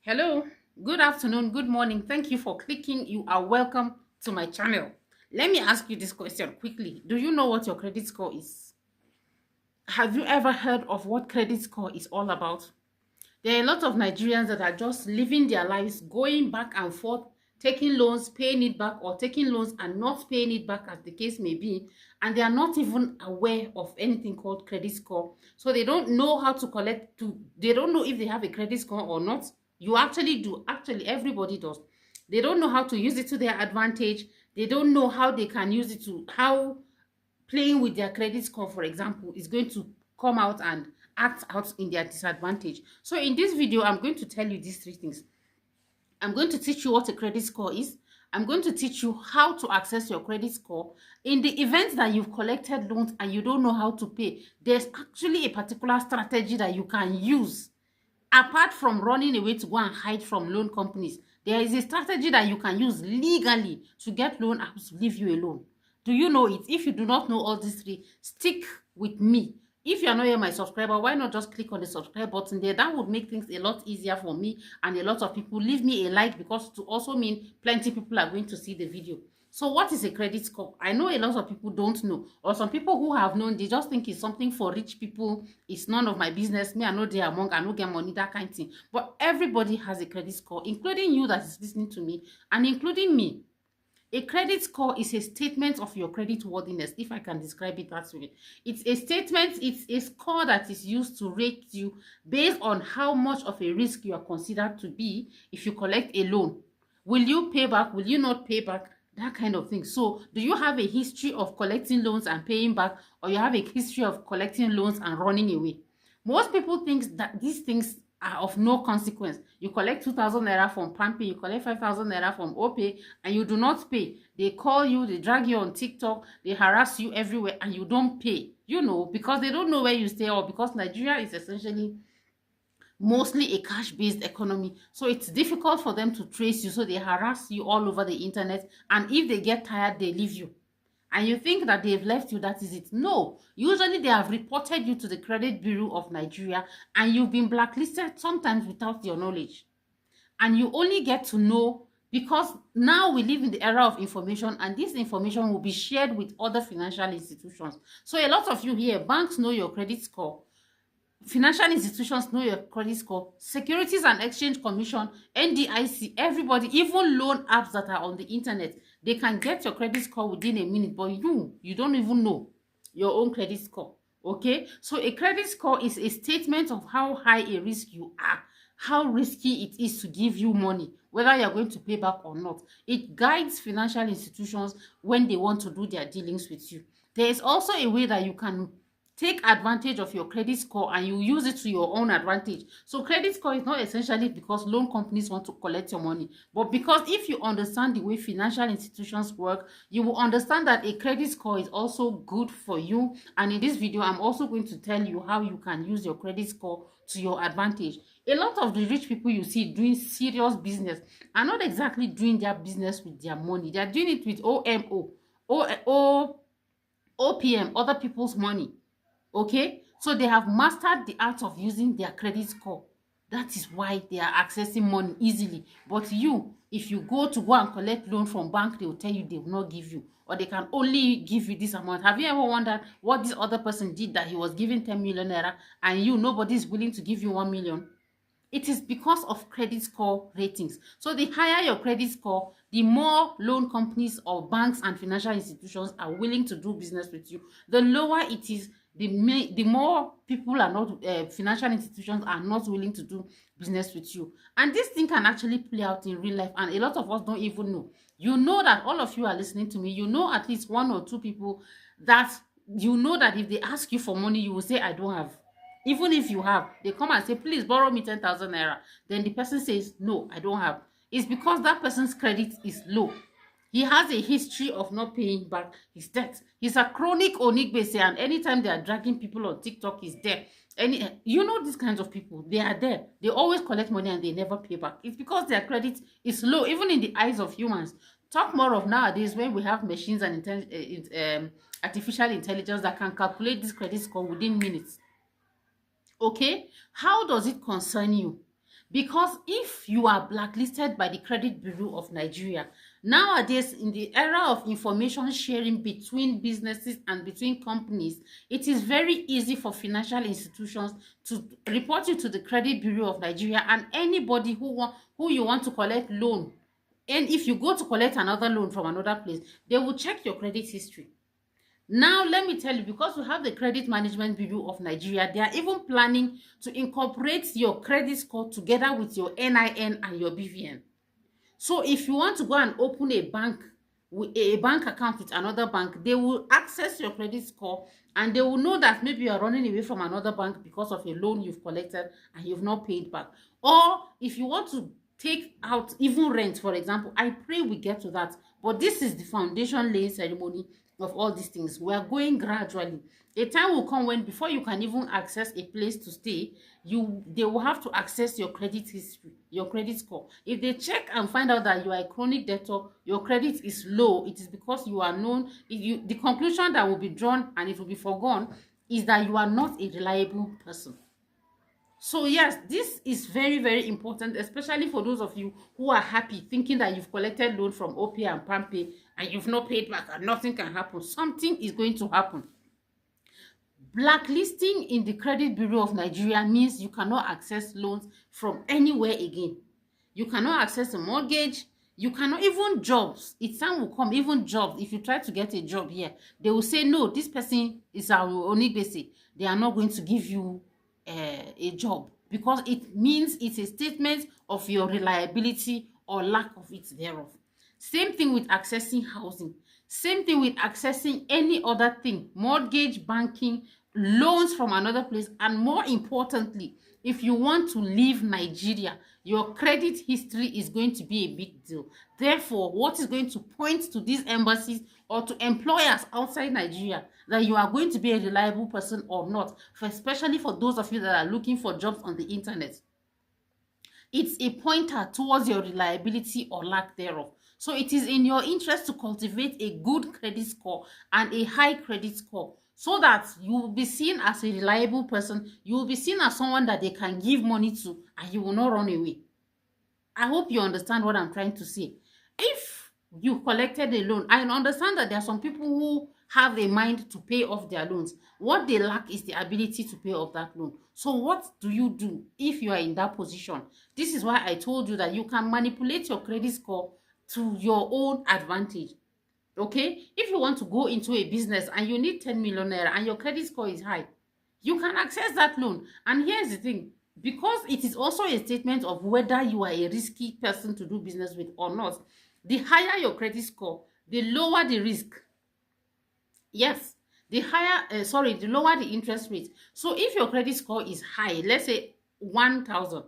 Hello, good afternoon, good morning. Thank you for clicking. You are welcome to my channel. Let me ask you this question quickly. Do you know what your credit score is? Have you ever heard of what credit score is all about? There are a lot of Nigerians that are just living their lives going back and forth, taking loans, paying it back, or taking loans and not paying it back, as the case may be. And they are not even aware of anything called credit score. So they don't know how to they don't know if they have a credit score or not. You actually do. Actually, everybody does. They don't know how to use it to their advantage. They don't know how they can use it to, how playing with their credit score, for example, is going to come out and act out in their disadvantage. So in this video, I'm going to tell you these three things. I'm going to teach you what a credit score is. I'm going to teach you how to access your credit score. In the event that you've collected loans and you don't know how to pay, there's actually a particular strategy that you can use. Apart from running away to go and hide from loan companies, there is a strategy that you can use legally to get loan apps to leave you alone. Do you know it? If you do not know all these three, stick with me. If you are not yet my subscriber, why not just click on the subscribe button there? That would make things a lot easier for me and a lot of people. Leave me a like, because to also mean plenty people are going to see the video. So what is a credit score? I know a lot of people don't know, or some people who have known, they just think it's something for rich people. It's none of my business. Me, I know they are among, I know get money, that kind of thing. But everybody has a credit score, including you that is listening to me, and including me. A credit score is a statement of your credit worthiness, if I can describe it that way. It's a statement, it's a score that is used to rate you based on how much of a risk you are considered to be if you collect a loan. Will you pay back? Will you not pay back? That kind of thing. So, do you have a history of collecting loans and paying back, or you have a history of collecting loans and running away? Most people think that these things are of no consequence. You collect 2,000 naira from Pampe, you collect 5,000 naira from Ope, and you do not pay. They call you, they drag you on TikTok, they harass you everywhere, and you don't pay. You know, because they don't know where you stay, or because Nigeria is essentially mostly a cash-based economy. So it's difficult for them to trace you. So they harass you all over the internet. And if they get tired, they leave you. And you think that they've left you, that is it. No, usually they have reported you to the Credit Bureau of Nigeria, and you've been blacklisted, sometimes without your knowledge. And you only get to know because now we live in the era of information, and this information will be shared with other financial institutions. So a lot of you here, banks know your credit score, financial institutions know your credit score, Securities and Exchange Commission, NDIC, everybody, even loan apps that are on the internet, they can get your credit score within a minute, but you don't even know your own credit score. Okay, so a credit score is a statement of how high a risk you are, how risky it is to give you money, whether you're going to pay back or not. It guides financial institutions when they want to do their dealings with you. There is also a way that you can take advantage of your credit score and you use it to your own advantage. So credit score is not essentially because loan companies want to collect your money, but because if you understand the way financial institutions work, you will understand that a credit score is also good for you. And in this video, I'm also going to tell you how you can use your credit score to your advantage. A lot of the rich people you see doing serious business are not exactly doing their business with their money. They are doing it with OPM, other people's money. Okay, so they have mastered the art of using their credit score. That is why they are accessing money easily. But you, if you go and collect loan from bank, they will tell you they will not give you, or they can only give you this amount. Have you ever wondered what this other person did that he was giving 10 million naira and nobody is willing to give you 1 million? It is because of credit score ratings. So the higher your credit score, the more loan companies or banks and financial institutions are willing to do business with you. The lower it is, the more people are not, financial institutions are not willing to do business with you. And this thing can actually play out in real life, and a lot of us don't even know. You know that all of you are listening to me. You know at least one or two people that you know that if they ask you for money, you will say, I don't have. Even if you have, they come and say, please borrow me 10,000 naira. Then the person says, no, I don't have. It's because that person's credit is low. He has a history of not paying back his debt. He's a chronic onigbese, and anytime they are dragging people on TikTok, he's there. You know these kinds of people, they are there. They always collect money and they never pay back. It's because their credit is low, even in the eyes of humans. Talk more of nowadays when we have machines and artificial intelligence that can calculate this credit score within minutes. Okay, how does it concern you? Because if you are blacklisted by the Credit Bureau of Nigeria, nowadays in the era of information sharing between businesses and between companies, it is very easy for financial institutions to report you to the Credit Bureau of Nigeria, and anybody who you want to collect loan, and if you go to collect another loan from another place, they will check your credit history. Now, let me tell you, because we have the Credit Management Bureau of Nigeria, they are even planning to incorporate your credit score together with your NIN and your BVN. So if you want to go and open a bank account with another bank, they will access your credit score, and they will know that maybe you are running away from another bank because of a loan you've collected and you've not paid back. Or if you want to take out even rent, for example, I pray we get to that. But this is the foundation laying ceremony of all these things. We are going gradually. A time will come when, before you can even access a place to stay, they will have to access your credit history, your credit score. If they check and find out that you are a chronic debtor, your credit is low, it is because you are known. The conclusion that will be drawn, and it will be forgone, is that you are not a reliable person. So yes, this is very, very important, especially for those of you who are happy thinking that you've collected loan from OPay and PalmPay and you've not paid back and nothing can happen. Something is going to happen. Blacklisting in the Credit Bureau of Nigeria means you cannot access loans from anywhere again. You cannot access a mortgage. You cannot, even jobs. It's time will come, even jobs. If you try to get a job here, they will say, no, this person is our only basic. They are not going to give you a job, because it means it's a statement of your reliability or lack of it thereof. Same thing with accessing housing. Same thing with accessing any other thing, mortgage, banking, loans from another place, and more importantly, if you want to leave Nigeria, your credit history is going to be a big deal. Therefore, what is going to point to these embassies or to employers outside Nigeria that you are going to be a reliable person or not, especially for those of you that are looking for jobs on the internet? It's a pointer towards your reliability or lack thereof. So it is in your interest to cultivate a good credit score and a high credit score, so that you will be seen as a reliable person. You will be seen as someone that they can give money to, and you will not run away. I hope you understand what I'm trying to say. If you collected a loan, I understand that there are some people who have a mind to pay off their loans. What they lack is the ability to pay off that loan. So what do you do if you are in that position? This is why I told you that you can manipulate your credit score to your own advantage. Okay, if you want to go into a business and you need 10 million naira and your credit score is high, you can access that loan. And here's the thing, because it is also a statement of whether you are a risky person to do business with or not. The higher your credit score, the lower the risk. Yes, the lower the interest rate. So if your credit score is high, let's say 1,000,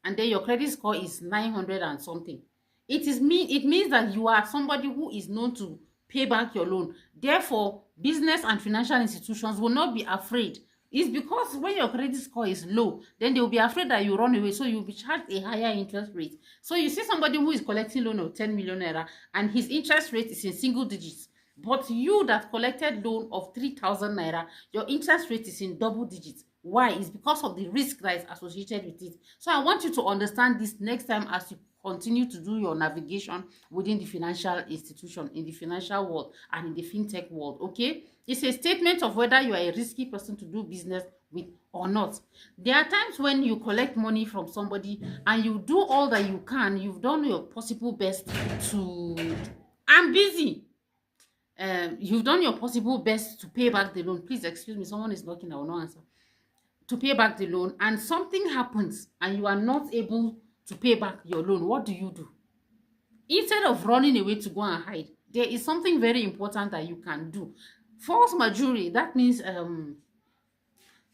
and then your credit score is 900 and something, it means that you are somebody who is known to pay back your loan. Therefore, business and financial institutions will not be afraid. It's because when your credit score is low, then they will be afraid that you run away, so you'll be charged a higher interest rate. So you see somebody who is collecting loan of 10 million naira and his interest rate is in single digits, but you that collected loan of 3,000 naira, your interest rate is in double digits. Why? It's because of the risk that is associated with it. So I want you to understand this next time as you continue to do your navigation within the financial institution, in the financial world, and in the fintech world. Okay, it's a statement of whether you are a risky person to do business with or not. There are times when you collect money from somebody and you do all that you can. You've done your possible best to, I'm busy. You've done your possible best to pay back the loan. Please excuse me, someone is knocking. I will not answer. To pay back the loan, and something happens and you are not able to pay back your loan. What do you do? Instead of running away to go and hide, there is something very important that you can do. Force majeure, that means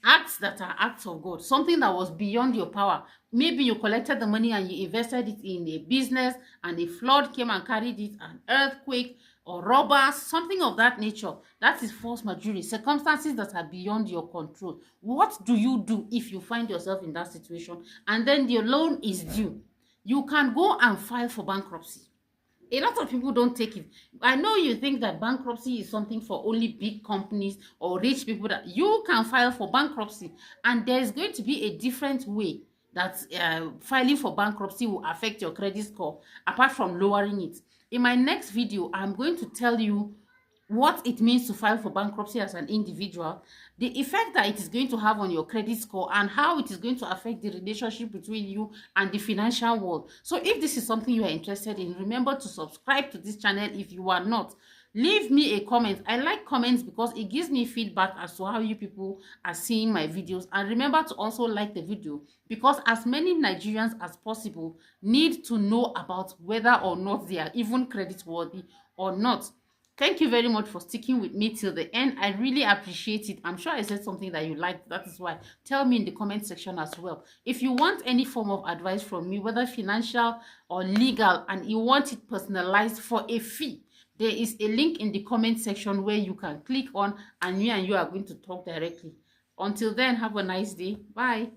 acts that are acts of God, something that was beyond your power. Maybe you collected the money and you invested it in a business, and a flood came and carried it, an earthquake or robbers, something of that nature. That is force majeure, circumstances that are beyond your control. What do you do if you find yourself in that situation and then your loan is due? You can go and file for bankruptcy. A lot of people don't take it. I know you think that bankruptcy is something for only big companies or rich people. That you can file for bankruptcy, and there is going to be a different way that filing for bankruptcy will affect your credit score apart from lowering it. In my next video, I'm going to tell you what it means to file for bankruptcy as an individual, the effect that it is going to have on your credit score, and how it is going to affect the relationship between you and the financial world. So if this is something you are interested in, remember to subscribe to this channel if you are not. Leave me a comment. I like comments because it gives me feedback as to how you people are seeing my videos. And remember to also like the video, because as many Nigerians as possible need to know about whether or not they are even credit worthy or not. Thank you very much for sticking with me till the end. I really appreciate it. I'm sure I said something that you liked. That is why. Tell me in the comment section as well. If you want any form of advice from me, whether financial or legal, and you want it personalized for a fee, there is a link in the comment section where you can click on, and me and you are going to talk directly. Until then, have a nice day. Bye.